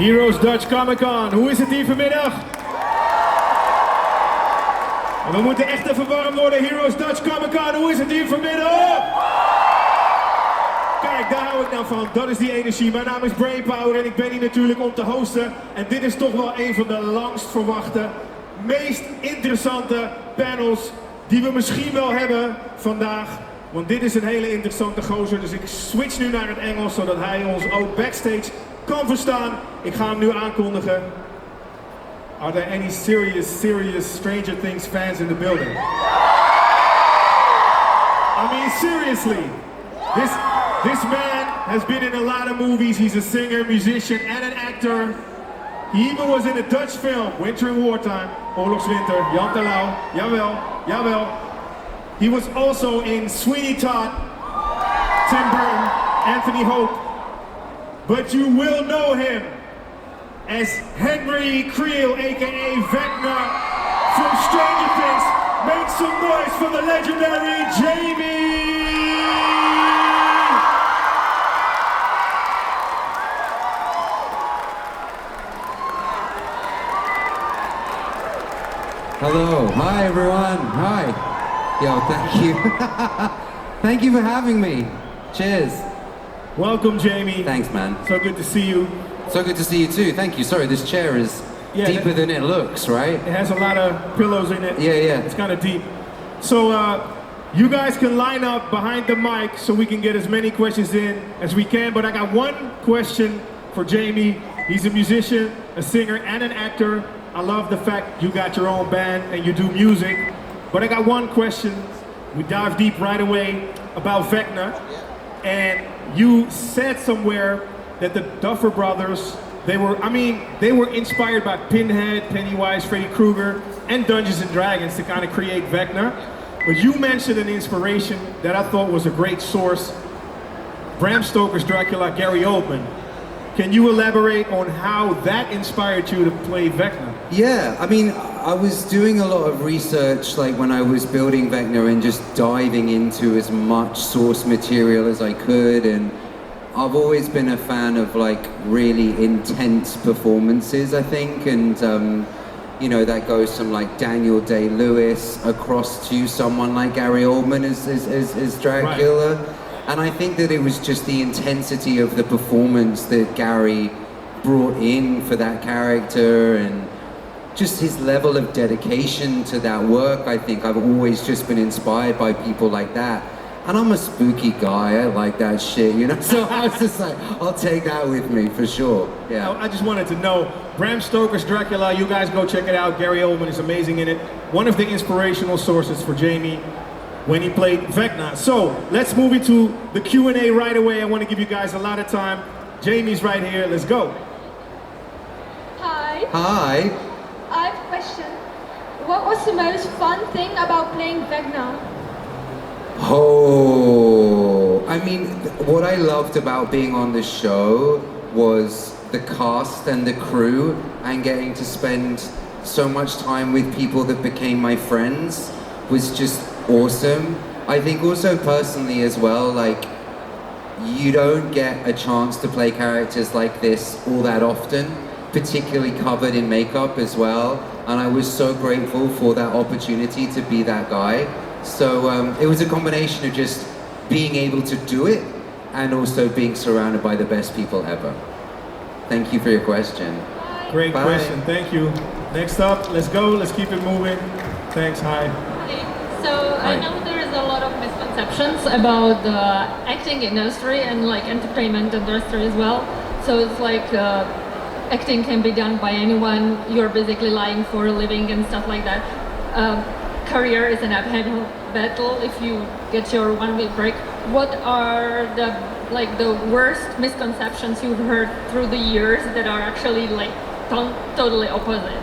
Heroes Dutch Comic Con. Hoe is het hier vanmiddag? En we moeten echt even warm worden. Heroes Dutch Comic Con. Hoe is het hier vanmiddag? Kijk, daar hou ik nou van. Dat is die energie. Mijn naam is Brainpower en ik ben hier natuurlijk om te hosten. En dit is toch wel een van de langst verwachte, meest interessante panels die we misschien wel hebben vandaag. Want dit is een hele interessante gozer. Dus ik switch nu naar het Engels, zodat hij ons ook backstage kan verstaan. Ik ga hem nu aankondigen. Are there any serious Stranger Things fans in the building? I mean, seriously. This man has been in a lot of movies. He's a singer, musician, and an actor. He even was in a Dutch film, Winter and Wartime, Oorlogswinter, Jan Terlouw, jawel, jawel. He was also in Sweeney Todd, Tim Burton, Anthony Hope. But you will know him as Henry Creel, aka Vecna, from Stranger Things. Make some noise for the legendary Jamie! Hello, hi everyone, hi. Yo, thank you. Thank you for having me. Cheers. Welcome, Jamie. Thanks, man. So good to see you. So good to see you too. Thank you. Sorry, this chair is deeper than it looks, right? It has a lot of pillows in it. Yeah. It's kind of deep. So you guys can line up behind the mic so we can get as many questions in as we can. But I got one question for Jamie. He's a musician, a singer, and an actor. I love the fact you got your own band and you do music. But I got one question. We dive deep right away about Vecna. And you said somewhere that the Duffer Brothers, they were inspired by Pinhead, Pennywise, Freddy Krueger, and Dungeons and Dragons to kind of create Vecna. But you mentioned an inspiration that I thought was a great source. Bram Stoker's Dracula, Gary Oldman. Can you elaborate on how that inspired you to play Vecna? Yeah, I mean, I was doing a lot of research like when I was building Vecna and just diving into as much source material as I could, and I've always been a fan of like really intense performances, I think, and you know, that goes from like Daniel Day-Lewis across to someone like Gary Oldman as Dracula. Right. And I think that it was just the intensity of the performance that Gary brought in for that character and just his level of dedication to that work. I think I've always just been inspired by people like that. And I'm a spooky guy, I like that shit, you know? So I was just like, I'll take that with me for sure, yeah. I just wanted to know, Bram Stoker's Dracula, you guys go check it out. Gary Oldman is amazing in it. One of the inspirational sources for Jamie when he played Vecna. So let's move into the Q&A right away. I want to give you guys a lot of time. Jamie's right here, let's go. Hi. Hi. I have a question. What was the most fun thing about playing Vecna? Oh, I mean, what I loved about being on the show was the cast and the crew and getting to spend so much time with people that became my friends was just awesome. I think also personally as well, like, you don't get a chance to play characters like this all that often, particularly covered in makeup as well, and I was so grateful for that opportunity to be that guy. So it was a combination of just being able to do it and also being surrounded by the best people ever. Thank you for your question. Great Bye. question, thank you. Next up, let's go, let's keep it moving. Thanks, hi. So I know there is a lot of misconceptions about the acting industry and like entertainment industry as well. So it's like acting can be done by anyone. You're basically lying for a living and stuff like that. Career is an uphill battle if you get your 1 week break. What are the worst misconceptions you've heard through the years that are actually like totally opposite?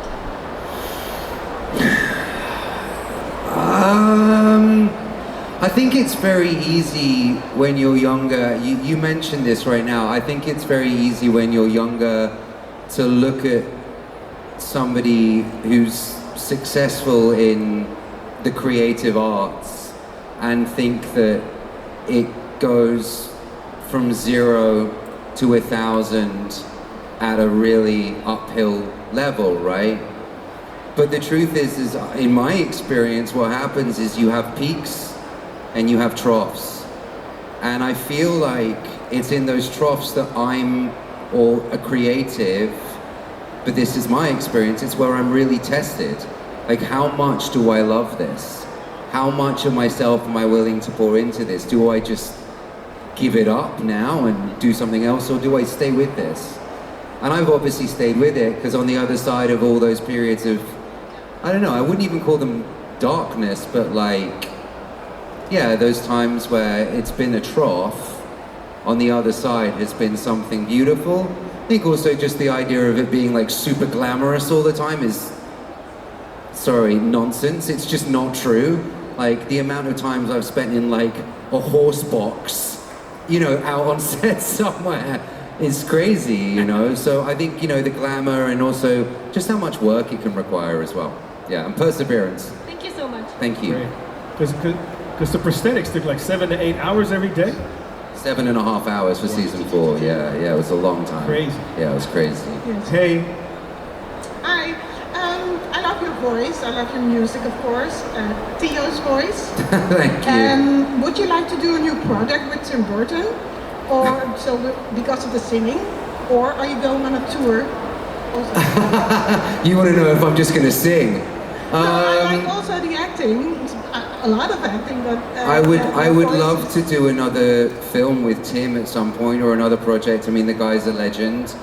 I think it's very easy when you're younger. You mentioned this right now. I think it's very easy when you're younger to look at somebody who's successful in the creative arts and think that it goes from 0 to 1,000 at a really uphill level, right? But the truth is in my experience, what happens is you have peaks and you have troughs. And I feel like it's in those troughs that I'm a creative, but this is my experience, it's where I'm really tested. Like, how much do I love this? How much of myself am I willing to pour into this? Do I just give it up now and do something else, or do I stay with this? And I've obviously stayed with it, because on the other side of all those periods of, I don't know, I wouldn't even call them darkness, but like, yeah, those times where it's been a trough, on the other side has been something beautiful. I think also just the idea of it being like super glamorous all the time is, sorry, nonsense. It's just not true. Like, the amount of times I've spent in like a horse box, you know, out on set somewhere, is crazy, you know? So I think, you know, the glamour and also just how much work it can require as well. Yeah, and perseverance. Thank you so much. Thank you. Because the prosthetics took like 7 to 8 hours every day? 7.5 hours for season 4, yeah, it was a long time. Crazy. Yeah, it was crazy. Yes. Hey, Hi. I love your voice. I love your music, of course. Theo's voice. Thank you. Would you like to do a new project with Tim Burton? Or so because of the singing? Or are you going on a tour? Also? You want to know if I'm just going to sing? No, I like also the acting. A lot of acting, but I would love to do another film with Tim at some point, or another project. I mean, the guy's a legend.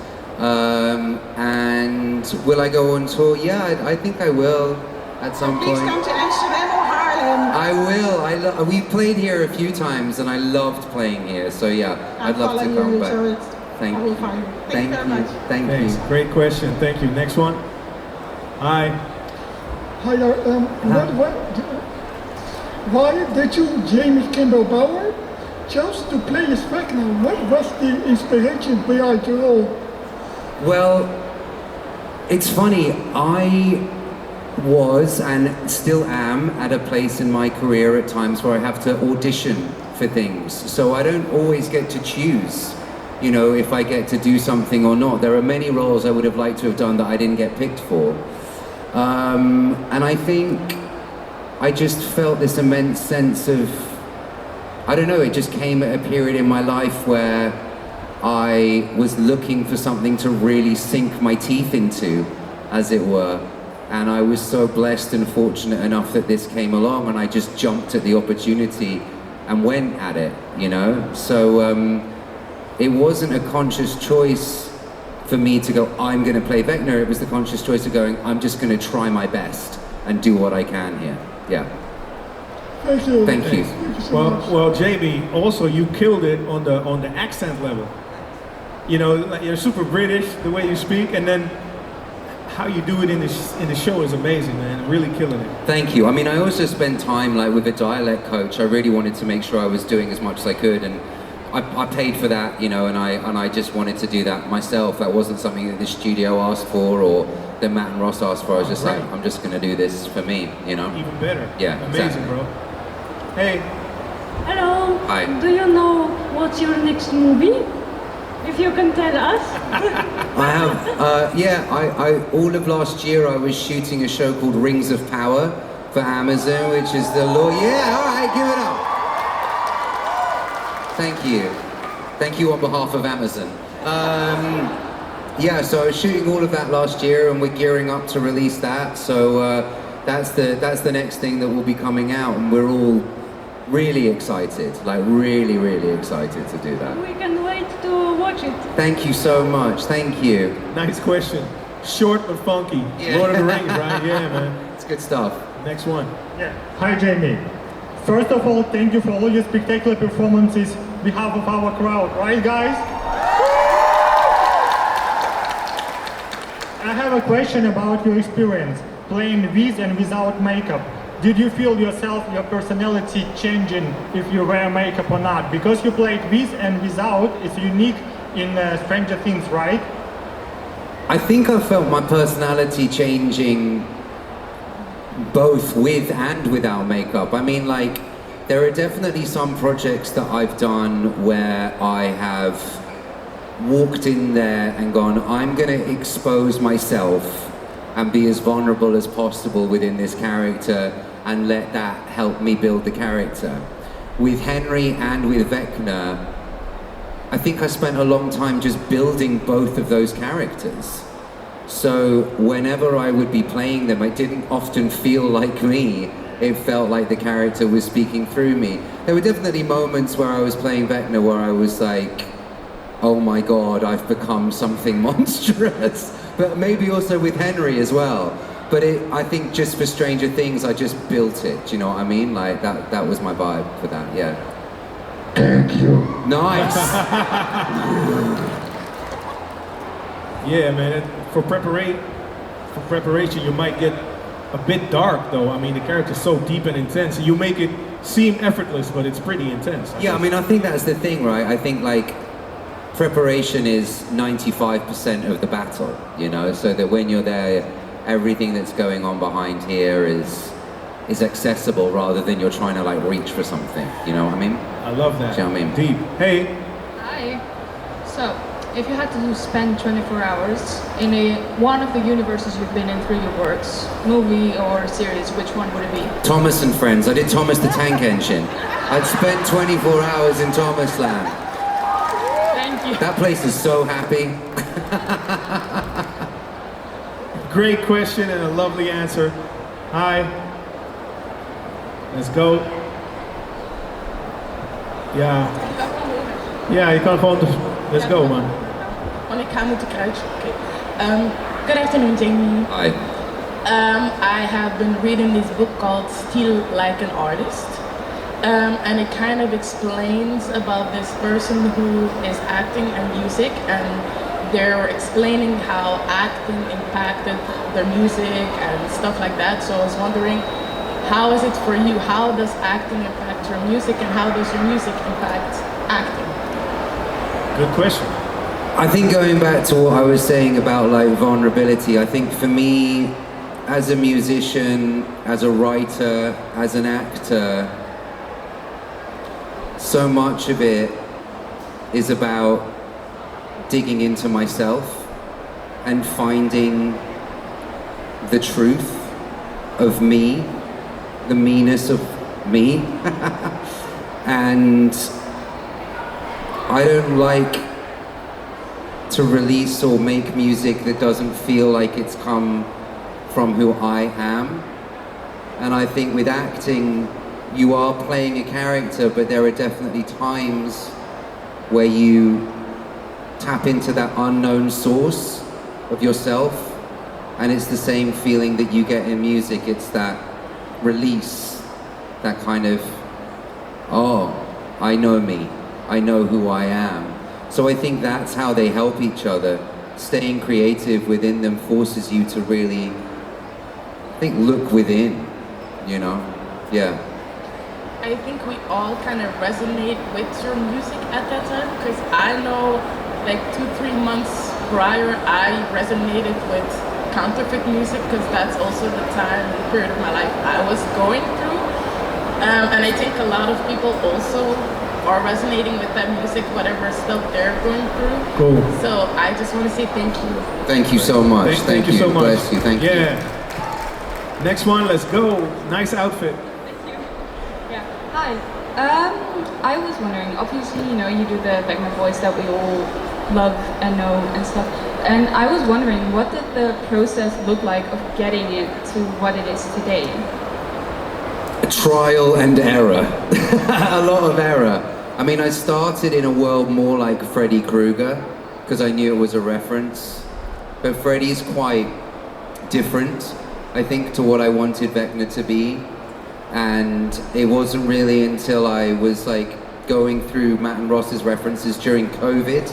And will I go on tour? Yeah, I think I will at some Please point. come to Amsterdam or Haarlem. I will. We played here a few times, and I loved playing here. So yeah, I'd love to come back. So Thank I will you. find you. Thank Thank you very you. much. Thank thanks. you. Great question. Thank you. Next one. Hi. Hi there. Why did you, Jamie Campbell Bower, chose to play as Vecna? What was the inspiration behind your role? Well, it's funny. I was and still am at a place in my career at times where I have to audition for things. So I don't always get to choose, you know, if I get to do something or not. There are many roles I would have liked to have done that I didn't get picked for. And I think I just felt this immense sense of, I don't know, it just came at a period in my life where I was looking for something to really sink my teeth into, as it were. And I was so blessed and fortunate enough that this came along, and I just jumped at the opportunity and went at it, you know? So it wasn't a conscious choice for me to go, I'm gonna play Vecna. It was the conscious choice of going, I'm just gonna try my best and do what I can here. Yeah. Thank you. Thank you. Thank you so much. Well, Jamie, also you killed it on the accent level. You know, like, you're super British the way you speak, and then how you do it in the show is amazing, man. Really killing it. Thank you. I mean, I also spent time like with a dialect coach. I really wanted to make sure I was doing as much as I could, and I paid for that, you know, and I just wanted to do that myself. That wasn't something that the studio asked for or that Matt and Ross asked for. I was just like, I'm just going to do this for me, you know? Even better. Yeah, Amazing, exactly. bro. Hey. Hello. Hi. Do you know what's your next movie? If you can tell us. I have, I all of last year I was shooting a show called Rings of Power for Amazon, which is the law. Yeah, all right, give it up. Thank you. Thank you on behalf of Amazon. Yeah, so I was shooting all of that last year, and we're gearing up to release that. So that's the next thing that will be coming out, and we're all really excited, like really, really excited to do that. We can wait to watch it. Thank you so much. Thank you. Nice question. Short but funky. Yeah. Lord of the Rings, right? Yeah, man. It's good stuff. Next one. Yeah. Hi, Jamie. First of all, thank you for all your spectacular performances on behalf of our crowd, right, guys? I have a question about your experience playing with and without makeup. Did you feel yourself, your personality changing if you wear makeup or not? Because you played with and without, it's unique in Stranger Things, right? I think I felt my personality changing both with and without makeup. I mean, like, there are definitely some projects that I've done where I have walked in there and gone, I'm gonna expose myself and be as vulnerable as possible within this character and let that help me build the character. With Henry and with Vecna, I think I spent a long time just building both of those characters. So whenever I would be playing them, it didn't often feel like me. It felt like the character was speaking through me. There were definitely moments where I was playing Vecna where I was like, oh my God, I've become something monstrous. But maybe also with Henry as well. But I think just for Stranger Things, I just built it. Do you know what I mean? Like that was my vibe for that, yeah. Thank you. Nice. Yeah, man. For preparation, you might get a bit dark, though. I mean, the character's so deep and intense. You make it seem effortless, but it's pretty intense. Yeah, I mean, I think that's the thing, right? I think like preparation is 95% of the battle, you know, so that when you're there, everything that's going on behind here is accessible rather than you're trying to like reach for something, you know what I mean? I love that. Do you know what I mean? Deep. Hey. Hi. So, if you had to spend 24 hours in one of the universes you've been in through your works, movie or series, which one would it be? Thomas and Friends. I did Thomas the Tank Engine. I'd spent 24 hours in Thomas Land. Thank you. That place is so happy. Great question and a lovely answer. Hi. Let's go. Ja. Ja, je kan gewoon... Let's go, man. Want ik ga moeten kruisen. Okay. Good afternoon, Jamie. Hi. I have been reading this book called Steal Like an Artist. And it kind of explains about this person who is acting and music, and they're explaining how acting impacted their music and stuff like that. So I was wondering, how is it for you? How does acting impact your music, and how does your music impact acting? Good question. I think going back to what I was saying about like vulnerability, I think for me, as a musician, as a writer, as an actor, so much of it is about digging into myself and finding the truth of me, the meanness of me. And I don't like to release or make music that doesn't feel like it's come from who I am. And I think with acting, you are playing a character, but there are definitely times where you tap into that unknown source of yourself, and it's the same feeling that you get in music. It's that release, that kind of, oh, I know me, I know who I am. So I think that's how they help each other. Staying creative within them forces you to really, I think, look within, you know? Yeah. I think we all kind of resonate with your music at that time, because I know like 2-3 months prior I resonated with counterfeit music, because that's also the time, the period of my life I was going through. And I think a lot of people also are resonating with that music, whatever stuff they're going through. Cool. So I just want to say thank you. Thank you so much. Thank you so much. Bless you. Thank you. Yeah. Next one, let's go. Nice outfit. Yeah. Hi. I was wondering, obviously, you know, you do the Vecna voice that we all love and know and stuff. And I was wondering, what did the process look like of getting it to what it is today? Trial and error. A lot of error. I mean, I started in a world more like Freddy Krueger, because I knew it was a reference. But Freddy's quite different, I think, to what I wanted Vecna to be. And it wasn't really until I was like going through Matt and Ross's references during COVID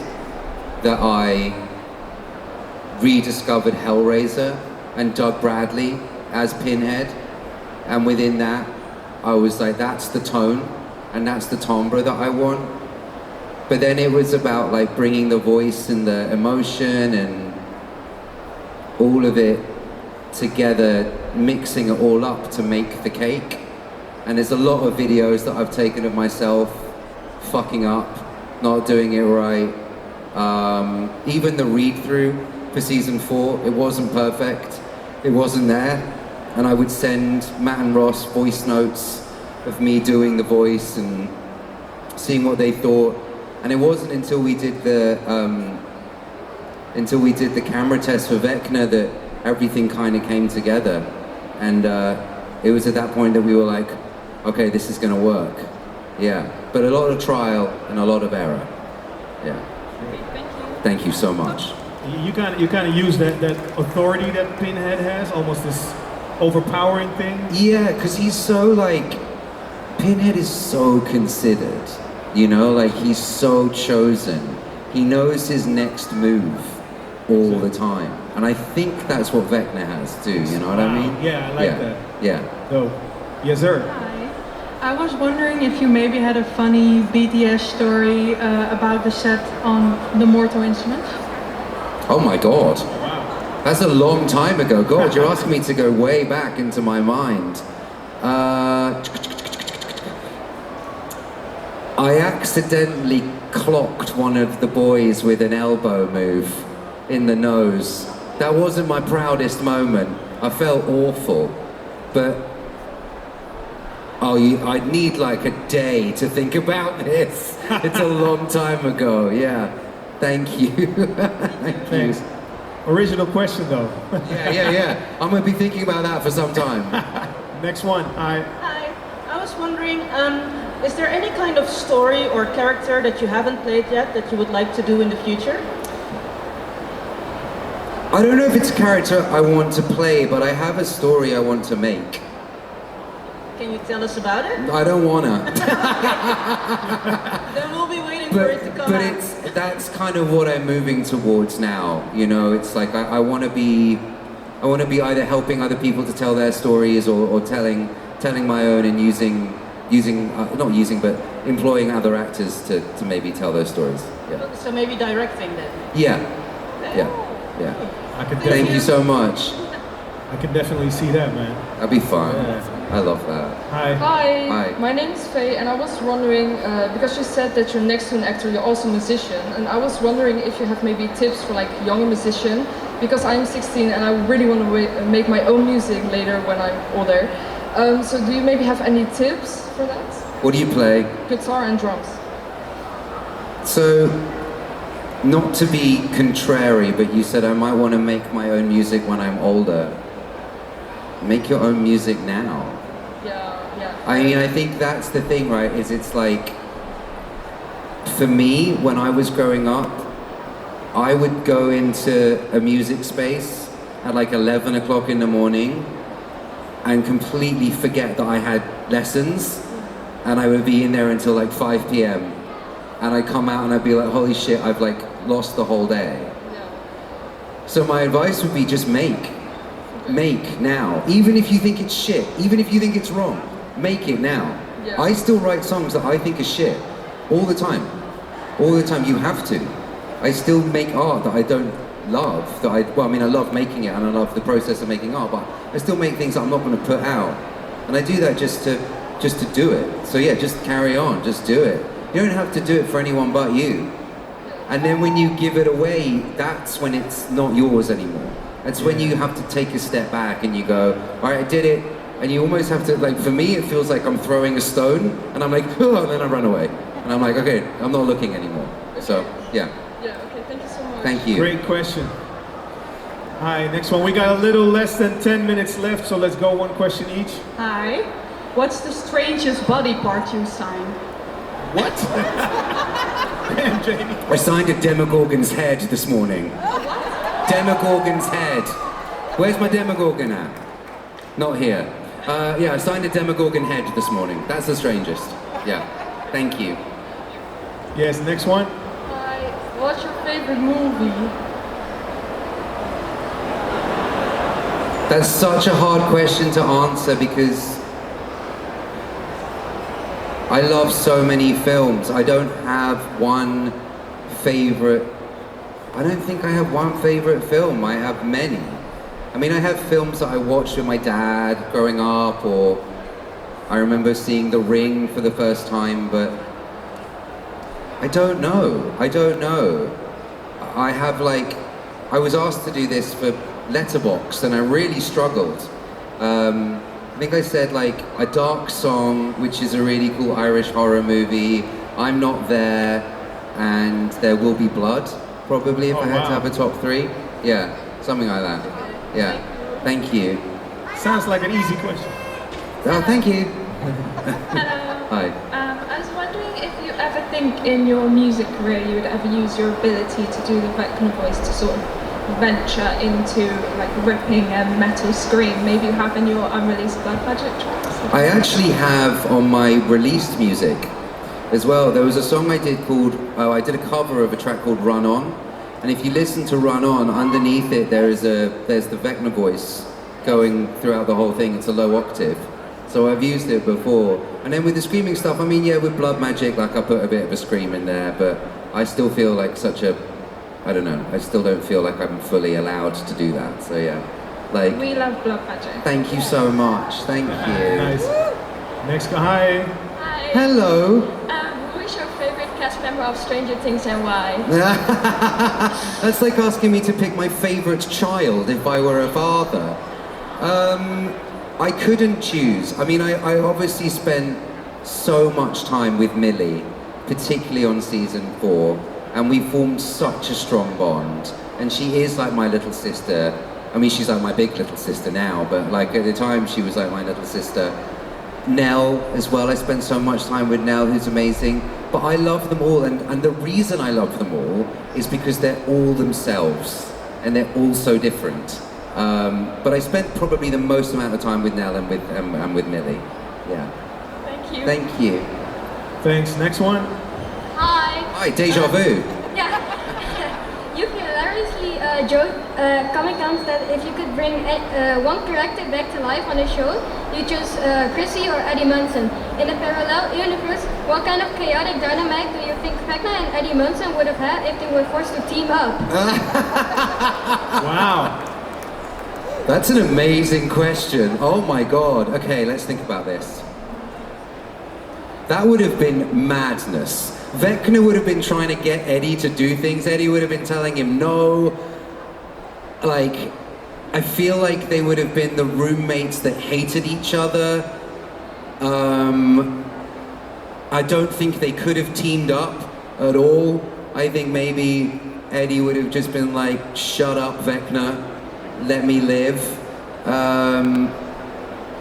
that I rediscovered Hellraiser and Doug Bradley as Pinhead. And within that, I was like, that's the tone and that's the timbre that I want. But then it was about like bringing the voice and the emotion and all of it together, mixing it all up to make the cake. And there's a lot of videos that I've taken of myself fucking up, not doing it right, Even the read-through for season 4, it wasn't perfect. It wasn't there. And I would send Matt and Ross voice notes of me doing the voice and seeing what they thought. And it wasn't until we did the camera test for Vecna that everything kind of came together. And it was at that point that we were like, okay, this is gonna work. Yeah, but a lot of trial and a lot of error. Yeah. Thank you so much. You kind of use that authority that Pinhead has, almost this overpowering thing. Yeah, because he's so like, Pinhead is so considered, you know, like he's so chosen. He knows his next move all the time. And I think that's what Vecna has too, you know what I mean? Yeah, I like that. Yeah. So, yes sir. Hi. I was wondering if you maybe had a funny BTS story about the set on the Mortal Instruments? Oh my God. Wow. That's a long time ago. God, you're asking me to go way back into my mind. I accidentally clocked one of the boys with an elbow move in the nose. That wasn't my proudest moment. I felt awful. But I'd need like a day to think about this. It's a long time ago, yeah. Thank you. Thank you. Original question though. Yeah. I'm gonna be thinking about that for some time. Next one. Hi. I was wondering, is there any kind of story or character that you haven't played yet that you would like to do in the future? I don't know if it's a character I want to play, but I have a story I want to make. Can you tell us about it? I don't wanna. Then we'll be waiting for it to come out. That's kind of what I'm moving towards now. You know, it's like I want to be either helping other people to tell their stories or telling my own and employing other actors to maybe tell those stories. Yeah. So maybe directing then. Yeah. Thank you so much. I can definitely see that, man. That'd be fun. Yeah. I love that. Hi. Hi. My name is Faye, and I was wondering, because you said that you're next to an actor, you're also a musician, and I was wondering if you have maybe tips for like younger musician, because I'm 16 and I really want to make my own music later when I'm older. So do you maybe have any tips for that? What do you play? Guitar and drums. So, not to be contrary, but you said I might want to make my own music when I'm older. Make your own music now. Yeah. I mean, I think that's the thing, right? It's like, for me, when I was growing up, I would go into a music space at like 11 o'clock in the morning and completely forget that I had lessons, and I would be in there until like 5 p.m. and I'd come out and I'd be like, holy shit, I've like lost the whole day. So my advice would be just make now. Even if you think it's shit, even if you think it's wrong, make it now. I still write songs that I think are shit all the time. You have to. I still make art that I don't love, I love making it and I love the process of making art, but I still make things that I'm not going to put out. And I do that just to do it. So yeah, just carry on, just do it. You don't have to do it for anyone but you. And then when you give it away, that's when it's not yours anymore. That's when you have to take a step back and you go, all right, I did it. And you almost have to, like, for me, it feels like I'm throwing a stone and I'm like, oh, and then I run away. And I'm like, okay, I'm not looking anymore. So, yeah. Yeah, okay, thank you so much. Thank you. Great question. Hi, next one. We got a little less than 10 minutes left, so let's go one question each. Hi. What's the strangest body part you signed? What? Damn, Jamie. I signed a Demogorgon's head this morning. Demogorgon's head. Where's my Demogorgon at? Not here. Yeah, I signed a Demogorgon head this morning. That's the strangest. Yeah. Thank you. Yes, next one. Hi. What's your favorite movie? That's such a hard question to answer because I love so many films. I don't have one favorite. I don't think I have one favorite film. I have many. I mean, I have films that I watched with my dad growing up, or I remember seeing The Ring for the first time, but I don't know. I have like, I was asked to do this for Letterboxd and I really struggled. I think I said like a dark song, which is a really cool Irish horror movie, I'm Not There, and There Will Be Blood, probably, if I had to have a top 3. Yeah, something like that. Yeah, thank you. Sounds like an easy question. Oh, thank you. Hello. Hi. I was wondering if you ever think in your music career you would ever use your ability to do the Vecna voice to sort of venture into like ripping a metal scream. Maybe you have in your unreleased Blood Magic tracks. I actually have on my released music as well. There was a song I did called, I did a cover of a track called Run On. And if you listen to Run On, underneath it there's the Vecna voice going throughout the whole thing. It's a low octave. So I've used it before. And then with the screaming stuff, I mean, yeah, with Blood Magic, like I put a bit of a scream in there, but I still feel like such a, I don't know, I still don't feel like I'm fully allowed to do that. So yeah, like. We love Blood Magic. Thank you so much. Thank you. Nice. Next guy. Hi. Hello. Who is your favorite cast member of Stranger Things and why? That's like asking me to pick my favorite child if I were a father. I couldn't choose. I mean, I obviously spent so much time with Millie, particularly on season 4, and we formed such a strong bond. And she is like my little sister. I mean, she's like my big little sister now, but like at the time she was like my little sister. Nell as well, I spent so much time with Nell, who's amazing. But I love them all, and the reason I love them all is because they're all themselves, and they're all so different. But I spent probably the most amount of time with Nell and with Millie. Yeah. Thank you. Thank you. Thanks. Next one. Hi. Hi, deja vu. Yeah. You hilariously comments that if you could bring one character back to life on a show, you choose Chrissy or Eddie Munson. In a parallel universe, what kind of chaotic dynamic do you think Vecna and Eddie Munson would have had if they were forced to team up? Wow. That's an amazing question. Oh my god. Okay, let's think about this. That would have been madness. Vecna would have been trying to get Eddie to do things. Eddie would have been telling him no. Like, I feel like they would have been the roommates that hated each other. I don't think they could have teamed up at all. I think maybe Eddie would have just been like, shut up, Vecna. Let me live.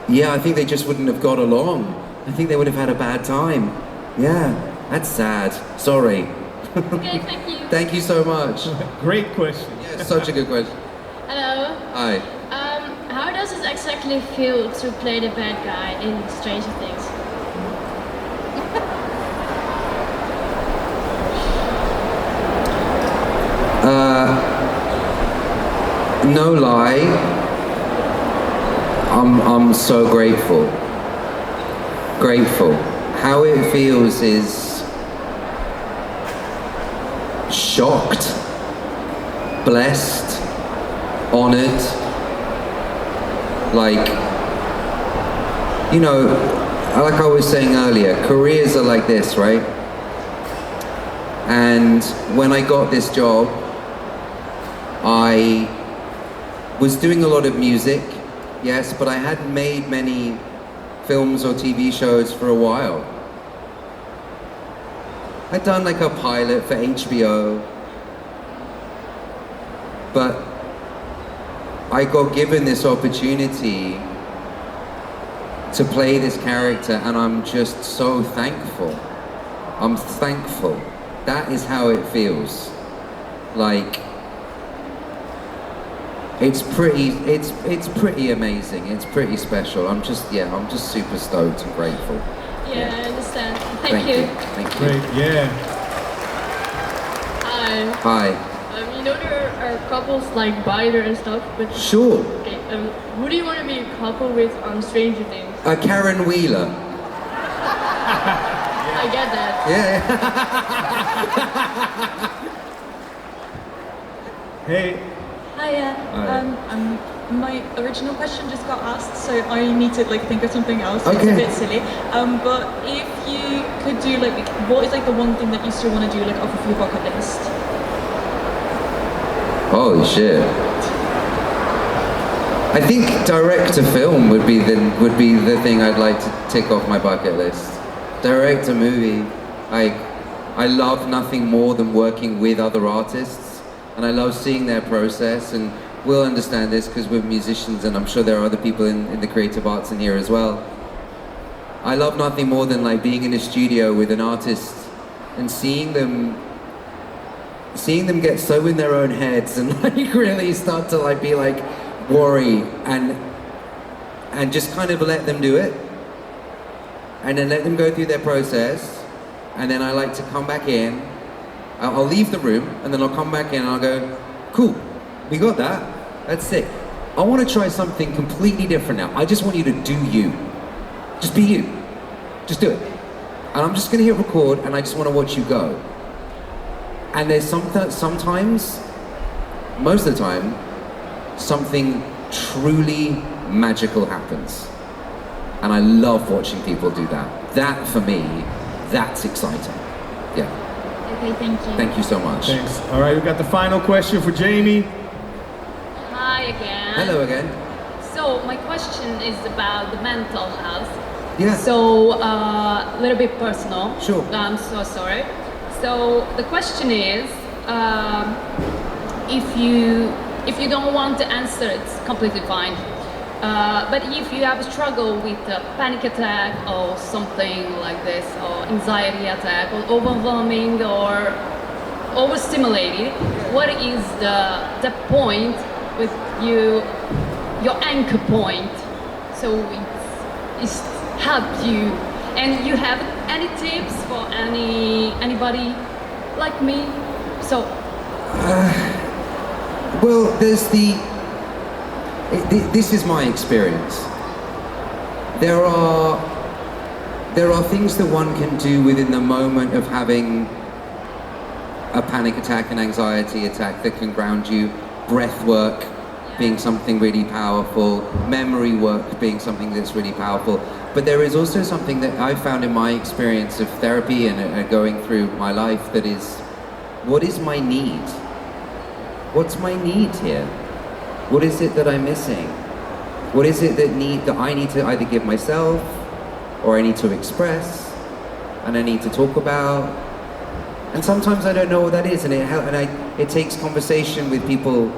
Yeah, I think they just wouldn't have got along. I think they would have had a bad time. Yeah, that's sad. Sorry. Okay, thank you. Thank you so much. Great question. Yeah, such a good question. Hello. Hi. How does it exactly feel to play the bad guy in Stranger Things? No lie, I'm so grateful. Grateful. How it feels is shocked, blessed, honored. Like, you know, like I was saying earlier, careers are like this, right? And when I got this job, I was doing a lot of music, yes, but I hadn't made many films or TV shows for a while. I'd done like a pilot for HBO, but I got given this opportunity to play this character, and I'm just so thankful. I'm thankful. That is how it feels. Like, it's pretty amazing. It's pretty special. I'm just super stoked and grateful. Yeah, I understand. Thank you. Thank you. Great. Yeah. Hi. Hi. You know there are couples like Bider and stuff, but Sure. Okay. Who do you want to be a couple with on Stranger Things? Karen Wheeler. I get that. Yeah. Hey. Hiya. My original question just got asked, so I need to like think of something else. It's Okay. a bit silly. But if you could do like, what is like the one thing that you still want to do like off of your bucket list? Holy shit. I think direct to film would be the thing I'd like to tick off my bucket list. Direct a movie. I love nothing more than working with other artists, and I love seeing their process, and we'll understand this because we're musicians, and I'm sure there are other people in the creative arts in here as well. I love nothing more than like being in a studio with an artist and seeing them get so in their own heads and like really start to like be like worry and just kind of let them do it, and then let them go through their process, and then I like to come back in. I'll leave the room and then I'll come back in and I'll go, cool, we got that, that's sick. I want to try something completely different now. I just want you to do you. Just be you. Just do it. And I'm just going to hit record and I just want to watch you go. And there's sometimes, most of the time, something truly magical happens. And I love watching people do that. That, for me, that's exciting. Yeah. Okay, thank you. Thank you so much. Thanks. All right, we got the final question for Jamie. Hi again. Hello again. So my question is about the mental health. Yeah. So a little bit personal. Sure. I'm so sorry. So the question is, if you don't want to answer, it's completely fine. But if you have a struggle with a panic attack or something like this, or anxiety attack, or overwhelming or overstimulated, what is the point with you, your anchor point? So it's helped you. And you have any tips for anybody like me? So. Well, there's this is my experience. There are things that one can do within the moment of having a panic attack, an anxiety attack, that can ground you. Breath work being something really powerful, memory work being something that's really powerful. But there is also something that I found in my experience of therapy and going through my life that is, what is my need? What's my need here? What is it that I'm missing? What is it that I need to either give myself, or I need to express, and I need to talk about? And sometimes I don't know what that is, and it takes conversation with people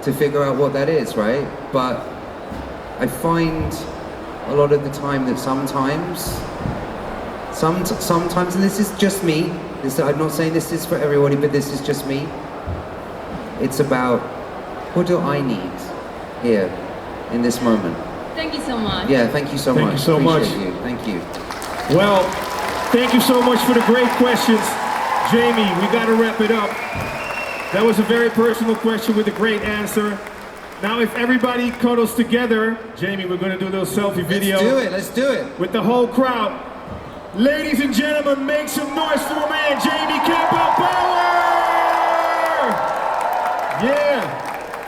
to figure out what that is, right? But I find a lot of the time that sometimes, and this is just me, I'm not saying this is for everybody, but this is just me. It's about, what do I need here in this moment? Thank you so much. Yeah, thank you so much. Thank you so much. Appreciate you. Thank you. Well, thank you so much for the great questions. Jamie, we got to wrap it up. That was a very personal question with a great answer. Now, if everybody cuddles together, Jamie, we're going to do a little selfie video. Let's do it. With the whole crowd. Ladies and gentlemen, make some noise for my man, Jamie Campbell Bower! Yeah.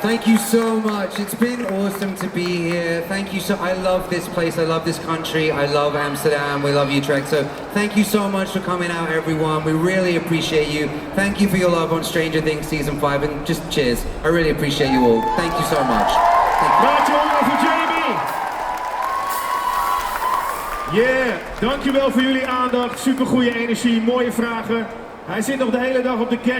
Thank you so much. It's been awesome to be here. Thank you I love this place. I love this country. I love Amsterdam. We love Utrecht. So thank you so much for coming out, everyone. We really appreciate you. Thank you for your love on Stranger Things Season 5. And just cheers. I really appreciate you all. Thank you so much. Dankjewel voor Jamie. Yeah, dankjewel voor jullie aandacht. Supergoeie energie, mooie vragen. Hij zit nog de hele dag op de